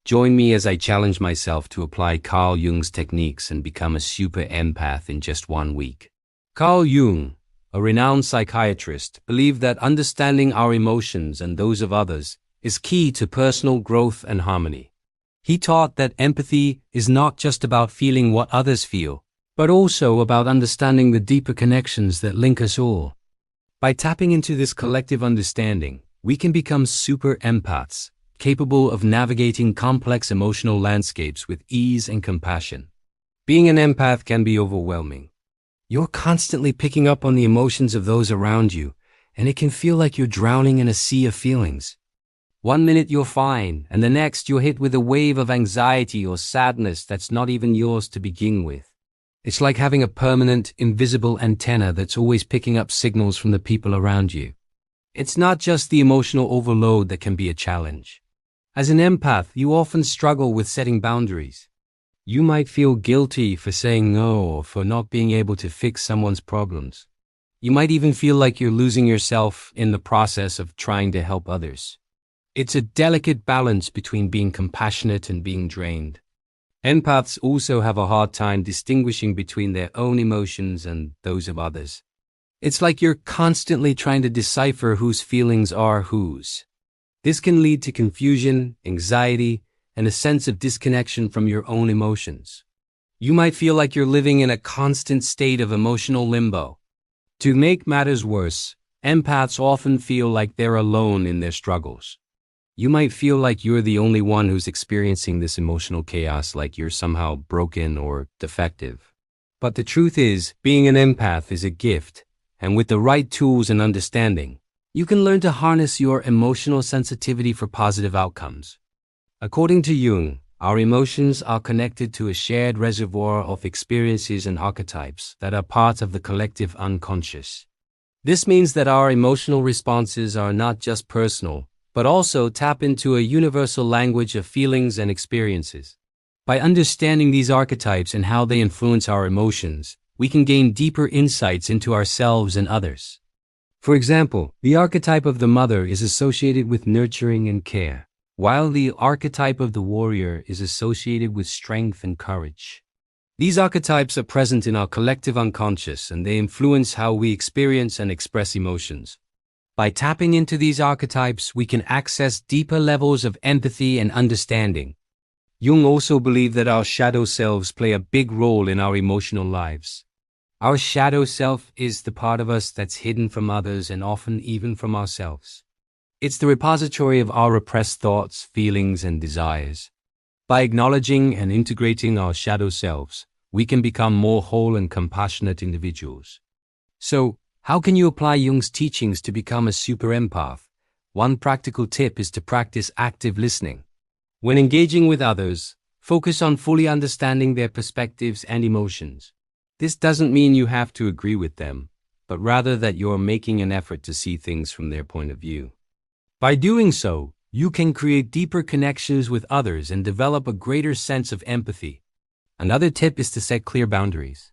Join me as I challenge myself to apply Carl Jung's techniques and become a super empath in just 1 week. Carl Jung, a renowned psychiatrist, believed that understanding our emotions and those of others is key to personal growth and harmony. He taught that empathy is not just about feeling what others feel, but also about understanding the deeper connections that link us all. By tapping into this collective understanding, we can become super empaths, capable of navigating complex emotional landscapes with ease and compassion. Being an empath can be overwhelming. You're constantly picking up on the emotions of those around you, and it can feel like you're drowning in a sea of feelings. One minute you're fine, and the next you're hit with a wave of anxiety or sadness that's not even yours to begin with. It's like having a permanent, invisible antenna that's always picking up signals from the people around you. It's not just the emotional overload that can be a challenge. As an empath, you often struggle with setting boundaries. You might feel guilty for saying no or for not being able to fix someone's problems. You might even feel like you're losing yourself in the process of trying to help others. It's a delicate balance between being compassionate and being drained. Empaths also have a hard time distinguishing between their own emotions and those of others. It's like you're constantly trying to decipher whose feelings are whose. This can lead to confusion, anxiety, and a sense of disconnection from your own emotions. You might feel like you're living in a constant state of emotional limbo. To make matters worse, empaths often feel like they're alone in their struggles. You might feel like you're the only one who's experiencing this emotional chaos, like you're somehow broken or defective. But the truth is, being an empath is a gift, and with the right tools and understanding, you can learn to harness your emotional sensitivity for positive outcomes. According to Jung, our emotions are connected to a shared reservoir of experiences and archetypes that are part of the collective unconscious. This means that our emotional responses are not just personal, but also tap into a universal language of feelings and experiences. By understanding these archetypes and how they influence our emotions, we can gain deeper insights into ourselves and others. For example, the archetype of the mother is associated with nurturing and care, while the archetype of the warrior is associated with strength and courage. These archetypes are present in our collective unconscious, and they influence how we experience and express emotions. By tapping into these archetypes, we can access deeper levels of empathy and understanding. Jung also believed that our shadow selves play a big role in our emotional lives. Our shadow self is the part of us that's hidden from others and often even from ourselves. It's the repository of our repressed thoughts, feelings, and desires. By acknowledging and integrating our shadow selves, we can become more whole and compassionate individuals. So, how can you apply Jung's teachings to become a super empath? One practical tip is to practice active listening. When engaging with others, focus on fully understanding their perspectives and emotions. This doesn't mean you have to agree with them, but rather that you're making an effort to see things from their point of view. By doing so, you can create deeper connections with others and develop a greater sense of empathy. Another tip is to set clear boundaries.